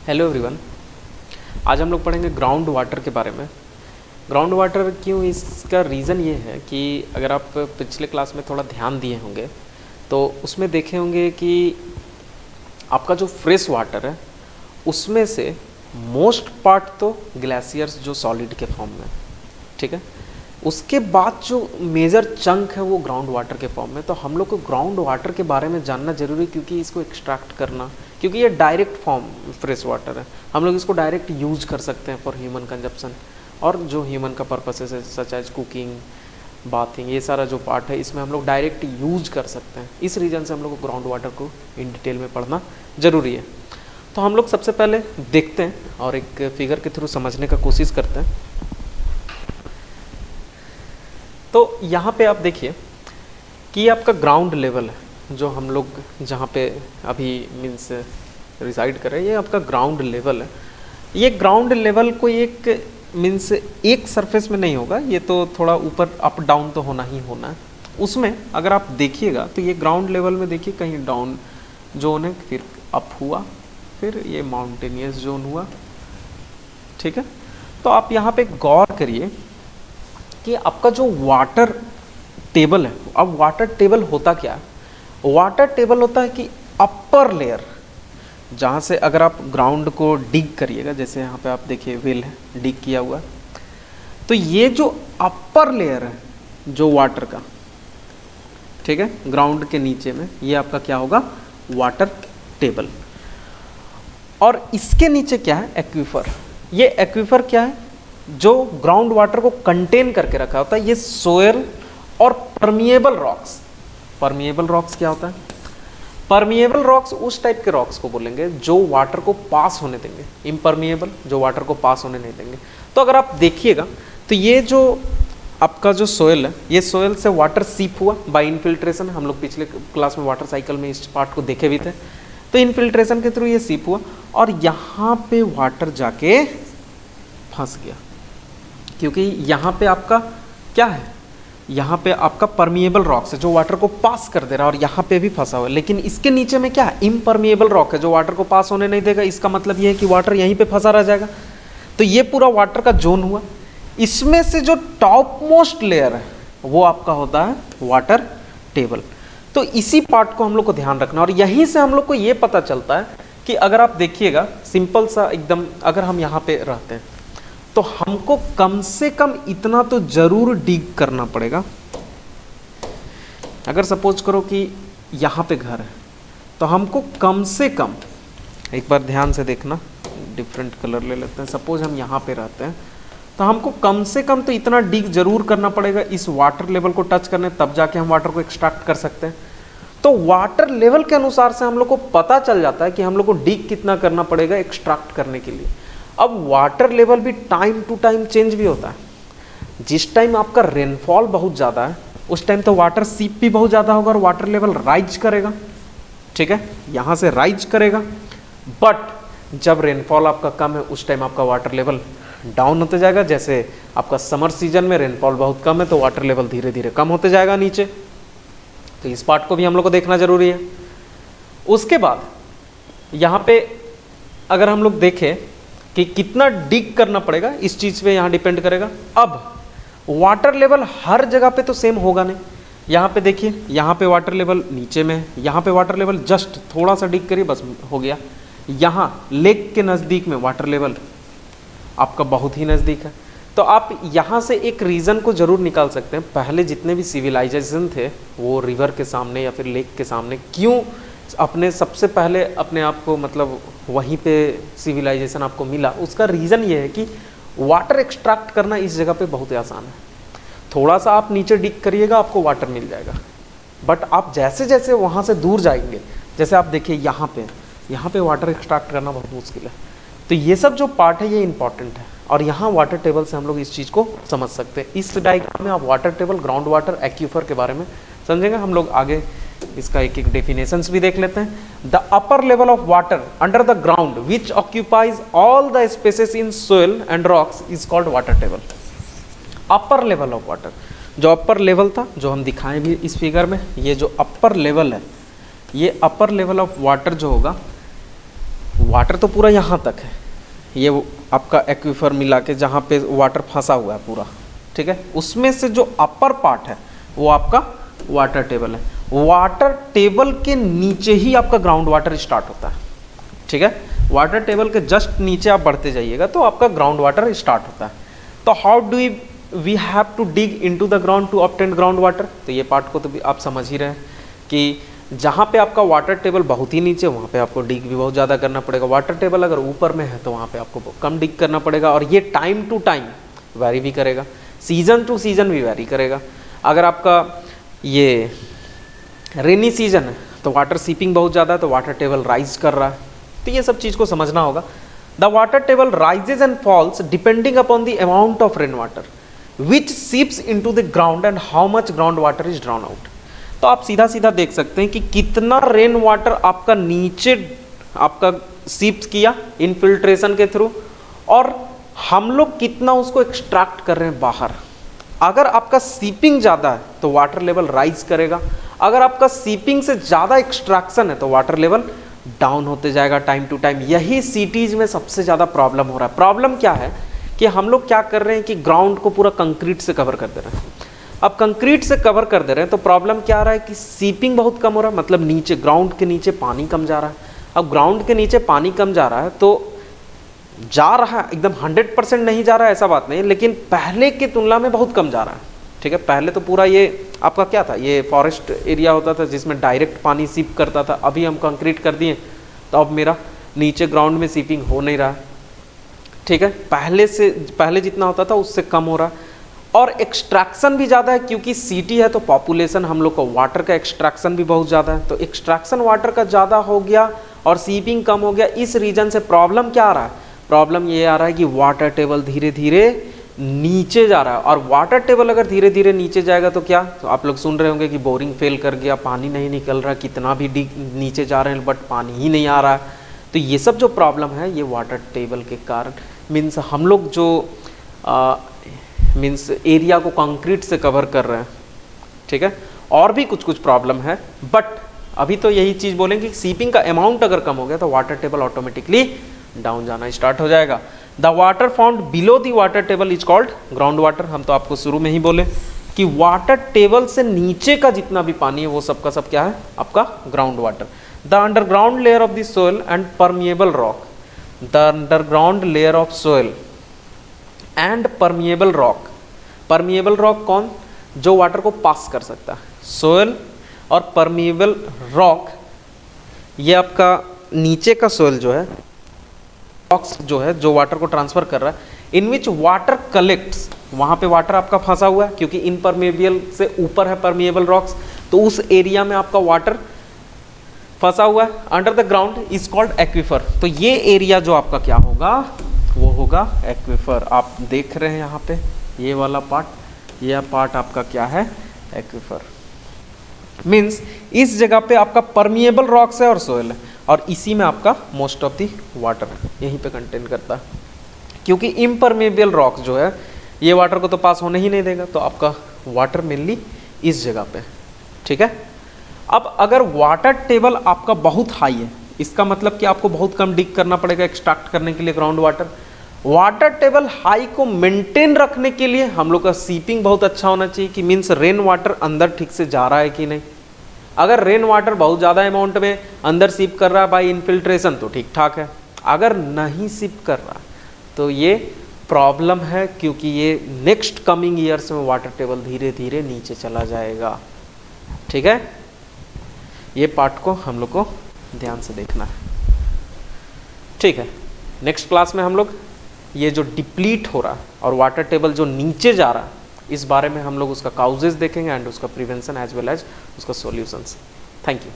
Hello everyone. आज हम लोग पढ़ेंगे ग्राउंड वाटर के बारे में। ग्राउंड वाटर क्यों, इसका रीज़न ये है कि अगर आप पिछले क्लास में थोड़ा ध्यान दिए होंगे तो उसमें देखे होंगे कि आपका जो फ्रेश वाटर है उसमें से मोस्ट पार्ट तो ग्लेशियर्स जो सॉलिड के फॉर्म में, ठीक है, उसके बाद जो मेजर चंक है वो ग्राउंड वाटर के फॉर्म में। तो हम लोग को ग्राउंड वाटर के बारे में जानना जरूरी है क्योंकि इसको एक्सट्रैक्ट करना, क्योंकि ये डायरेक्ट फॉर्म फ्रेश वाटर है, हम लोग इसको डायरेक्ट यूज कर सकते हैं फॉर ह्यूमन कंजप्शन और जो ह्यूमन का पर्पसेस है सच एज कुकिंग, बाथिंग, ये सारा जो पार्ट है इसमें हम लोग डायरेक्ट यूज कर सकते हैं। इस रीज़न से हम लोग को ग्राउंड वाटर को इन डिटेल में पढ़ना ज़रूरी है। तो हम लोग सबसे पहले देखते हैं और एक फिगर के थ्रू समझने का कोशिश करते हैं। तो यहाँ पे आप देखिए कि ये आपका ग्राउंड लेवल है, जो हम लोग जहाँ पे अभी मीन्स रिसाइड कर रहे हैं, ये आपका ग्राउंड लेवल है। ये ग्राउंड लेवल को एक मीन्स एक सरफेस में नहीं होगा, ये तो थोड़ा ऊपर अप डाउन तो होना ही होना है। उसमें अगर आप देखिएगा तो ये ग्राउंड लेवल में देखिए कहीं डाउन जोन है, फिर अप हुआ, फिर ये माउंटेनियस जोन हुआ, ठीक है। तो आप यहाँ पे गौर करिए कि आपका जो वाटर टेबल है, अब वाटर टेबल होता क्या है? वाटर टेबल होता है कि अपर लेयर, जहाँ से अगर आप ग्राउंड को डिग करिएगा, जैसे यहाँ पे आप देखिए वेल है डिग किया हुआ, तो ये जो अपर लेयर है जो वाटर का, ठीक है, ग्राउंड के नीचे में, ये आपका क्या होगा? Water table. और इसके नीचे क्या है? एक्वीफर। ये एक्वीफर क्या है? जो ग्राउंड वाटर को कंटेन करके रखा होता है, ये सोयल और परमिएबल रॉक्स। परमिएबल रॉक्स क्या होता है? परमिएबल रॉक्स उस टाइप के रॉक्स को बोलेंगे जो वाटर को पास होने देंगे, इम्परमिएबल जो वाटर को पास होने नहीं देंगे। तो अगर आप देखिएगा तो ये जो आपका जो सोयल है, ये सोयल से वाटर सीप हुआ बाय इनफिल्ट्रेशन। हम लोग पिछले क्लास में वाटर साइकिल में इस पार्ट को देखे भी थे। तो इनफिल्ट्रेशन के थ्रू ये सीप हुआ और यहाँ पे वाटर जाके फंस गया, क्योंकि यहाँ पे आपका क्या है? यहाँ पे आपका परमिएबल रॉक्स है जो वाटर को पास कर दे रहा है और यहाँ पे भी फंसा हुआ है। लेकिन इसके नीचे में क्या है? इम्परमिएबल रॉक है जो वाटर को पास होने नहीं देगा। इसका मतलब ये है कि वाटर यहीं पे फंसा रह जाएगा। तो ये पूरा वाटर का जोन हुआ। इसमें से जो टॉप मोस्ट लेयर है वो आपका होता है वाटर टेबल। तो इसी पार्ट को हम लोग को ध्यान रखना, और यहीं से हम लोग को ये पता चलता है कि अगर आप देखिएगा सिंपल सा एकदम, अगर हम यहाँ पे रहते हैं तो हमको कम से कम इतना तो जरूर डिग करना पड़ेगा। अगर सपोज करो कि यहाँ पे घर है तो हमको कम से कम, एक बार ध्यान से देखना, डिफरेंट कलर ले लेते हैं। सपोज हम यहाँ पे रहते हैं तो हमको कम से कम तो इतना डिग जरूर करना पड़ेगा इस वाटर लेवल को टच करने, तब जाके हम वाटर को एक्सट्रैक्ट कर सकते हैं। तो वाटर लेवल के अनुसार से हम लोग को पता चल जाता है कि हम लोग को डिग कितना करना पड़ेगा एक्सट्रैक्ट करने के लिए। अब वाटर लेवल भी टाइम टू टाइम चेंज भी होता है। जिस टाइम आपका रेनफॉल बहुत ज़्यादा है उस टाइम तो वाटर सीप भी बहुत ज़्यादा होगा और वाटर लेवल राइज करेगा, ठीक है, यहाँ से राइज करेगा। बट जब रेनफॉल आपका कम है उस टाइम आपका वाटर लेवल डाउन होते जाएगा। जैसे आपका समर सीजन में रेनफॉल बहुत कम है तो वाटर लेवल धीरे धीरे कम होते जाएगा नीचे। तो इस पार्ट को भी हम लोग को देखना जरूरी है। उसके बाद यहाँ पे अगर हम लोग देखें कि कितना डिग करना पड़ेगा, इस चीज़ पे यहाँ डिपेंड करेगा। अब वाटर लेवल हर जगह पे तो सेम होगा नहीं। यहाँ पे देखिए, यहाँ पे वाटर लेवल नीचे में है, यहाँ पे वाटर लेवल जस्ट थोड़ा सा डिग करिए बस हो गया। यहाँ लेक के नज़दीक में वाटर लेवल आपका बहुत ही नज़दीक है। तो आप यहाँ से एक रीज़न को ज़रूर निकाल सकते हैं। पहले जितने भी सिविलाइजेशन थे वो रिवर के सामने या फिर लेक के सामने क्यों अपने सबसे पहले अपने आप को, मतलब वहीं पे सिविलाइजेशन आपको मिला, उसका रीज़न ये है कि वाटर एक्सट्रैक्ट करना इस जगह पे बहुत ही आसान है। थोड़ा सा आप नीचे डिग करिएगा आपको वाटर मिल जाएगा। बट आप जैसे जैसे वहाँ से दूर जाएंगे, जैसे आप देखिए यहाँ पे वाटर एक्सट्रैक्ट करना बहुत मुश्किल है। तो ये सब जो पार्ट है ये इंपॉर्टेंट है और यहाँ वाटर टेबल से हम लोग इस चीज़ को समझ सकते हैं। इस डायग्राम में आप water table, ground water, aquifer के बारे में समझेंगे। हम लोग आगे इसका एक एक डेफिनेशंस भी देख लेते हैं। The upper level of water under the ground which occupies all the spaces in soil and rocks is called water table. Upper level of water, जो अपर लेवल था, जो हम दिखाएं भी इस फिगर में, ये जो अपर लेवल है, ये अपर लेवल ऑफ वाटर जो होगा वाटर तो पूरा यहाँ तक है, ये आपका एक्वीफर मिला के जहाँ पे वाटर फंसा हुआ है पूरा, ठीक है। उसमें से जो अपर पार्ट है वो आपका वाटर टेबल है। वाटर टेबल के नीचे ही आपका ग्राउंड वाटर स्टार्ट होता है, ठीक है। वाटर टेबल के जस्ट नीचे आप बढ़ते जाइएगा तो आपका ग्राउंड वाटर स्टार्ट होता है। तो how do we have to dig into the ground to obtain ground water. तो ये पार्ट को तो भी आप समझ ही रहे हैं कि जहाँ पे आपका वाटर टेबल बहुत ही नीचे, वहाँ पे आपको डिग भी बहुत ज़्यादा करना पड़ेगा। वाटर टेबल अगर ऊपर में है तो वहाँ पे आपको कम डिग करना पड़ेगा, और ये टाइम टू टाइम वैरी भी करेगा, सीजन टू सीजन भी वैरी करेगा। अगर आपका ये रेनी सीजन है तो वाटर सीपिंग बहुत ज़्यादा है तो वाटर टेबल राइज कर रहा है, तो ये सब चीज़ को समझना होगा। The water table rises and falls depending upon the amount of rain water which seeps into the ground and how much ground water is drawn out. तो आप सीधा सीधा देख सकते हैं कि कितना रेन वाटर आपका नीचे आपका सीप्स किया इनफिल्ट्रेशन के थ्रू, और हम लोग कितना उसको एक्सट्रैक्ट कर रहे हैं बाहर। अगर आपका सीपिंग ज़्यादा है तो वाटर लेवल राइज करेगा, अगर आपका सीपिंग से ज़्यादा एक्सट्रैक्शन है तो वाटर लेवल डाउन होते जाएगा टाइम टू टाइम। यही सिटीज़ में सबसे ज़्यादा प्रॉब्लम हो रहा है। प्रॉब्लम क्या है कि हम लोग क्या कर रहे हैं कि ग्राउंड को पूरा कंक्रीट से कवर कर दे रहे हैं। अब कंक्रीट से कवर कर दे रहे हैं तो प्रॉब्लम क्या आ रहा है कि सीपिंग बहुत कम हो रहा है, मतलब नीचे ग्राउंड के नीचे पानी कम जा रहा है। अब ग्राउंड के नीचे पानी कम जा रहा है तो जा रहा है, एकदम 100% नहीं जा रहा है ऐसा बात नहीं, लेकिन पहले की तुलना में बहुत कम जा रहा है, ठीक है। पहले तो पूरा ये आपका क्या था, ये फॉरेस्ट एरिया होता था जिसमें डायरेक्ट पानी सीप करता था। अभी हम कंक्रीट कर दिए तो अब मेरा नीचे ग्राउंड में सीपिंग हो नहीं रहा है, ठीक है। पहले जितना होता था उससे कम हो रहा है, और एक्सट्रैक्शन भी ज़्यादा है क्योंकि सिटी है तो पॉपुलेशन हम लोग को वाटर का एक्सट्रैक्शन भी बहुत ज़्यादा है, तो एक्सट्रैक्शन वाटर का ज़्यादा हो गया और सीपिंग कम हो गया। इस रीजन से प्रॉब्लम क्या आ रहा है, प्रॉब्लम ये आ रहा है कि वाटर टेबल धीरे धीरे नीचे जा रहा है। और वाटर टेबल अगर धीरे धीरे नीचे जाएगा तो क्या, तो आप लोग सुन रहे होंगे कि बोरिंग फेल कर गया, पानी नहीं निकल रहा, कितना भी नीचे जा रहे हैं बट पानी ही नहीं आ रहा है। तो ये सब जो प्रॉब्लम है ये वाटर टेबल के कारण, मीन्स हम लोग जो मीन्स एरिया को कंक्रीट से कवर कर रहे हैं, ठीक है। और भी कुछ कुछ प्रॉब्लम है बट अभी तो यही चीज़ बोलेंगे कि सीपिंग का अमाउंट अगर कम हो गया तो वाटर टेबल ऑटोमेटिकली डाउन जाना स्टार्ट हो जाएगा। The water found below the water table is called ground water. हम तो आपको शुरू में ही बोले कि वाटर टेबल से नीचे का जितना भी पानी है वो सबका सब क्या है, आपका ground water. The underground layer of the soil and permeable rock, the underground layer of soil and permeable rock. Permeable rock कौन, जो वाटर को पास कर सकता है। सोइल और परमिएबल रॉक ये आपका नीचे का सोइल जो है, रॉक्स जो है जो वाटर को ट्रांसफर कर रहा है, इन विच वाटर कलेक्ट्स, वहाँ पे वाटर आपका फंसा हुआ है क्योंकि इनपरमेबल से ऊपर है परमिएबल रॉक्स, तो उस एरिया में आपका वाटर फंसा हुआ है under the ground is called aquifer. तो ये एरिया जो आपका क्या होगा, वो होगा एक्वीफर। आप देख रहे हैं यहाँ पे ये वाला पार्ट, यह पार्ट आपका क्या है, एक्वीफर। मीन्स इस जगह पे आपका परमिएबल रॉक्स है और सोइल है, और इसी में आपका मोस्ट ऑफ दी वाटर यहीं पे कंटेन करता है। क्योंकि इम्परमेबल रॉक जो है ये वाटर को तो पास होने ही नहीं देगा, तो आपका वाटर मेनली इस जगह पे, ठीक है। अब अगर वाटर टेबल आपका बहुत हाई है, इसका मतलब कि आपको बहुत कम डिग करना पड़ेगा एक्सट्रैक्ट करने के लिए ground water. Water table high को मेंटेन रखने के लिए हम लोग का सीपिंग बहुत अच्छा होना चाहिए, कि मीन्स रेन वाटर अंदर ठीक से जा रहा है कि नहीं। अगर रेन वाटर बहुत ज़्यादा अमाउंट में अंदर सीप कर रहा है बाई इनफिल्ट्रेशन तो ठीक ठाक है, अगर नहीं सीप कर रहा तो ये प्रॉब्लम है, क्योंकि ये नेक्स्ट कमिंग ईयर्स में वाटर टेबल धीरे धीरे नीचे चला जाएगा, ठीक है। ये पार्ट को हम लोग को ध्यान से देखना है, ठीक है। नेक्स्ट क्लास में हम लोग ये जो डिप्लीट हो रहा है और वाटर टेबल जो नीचे जा रहा है, इस बारे में हम लोग उसका काउजेस देखेंगे एंड उसका प्रिवेंशन एज वेल एज उसका सॉल्यूशंस। Thank you.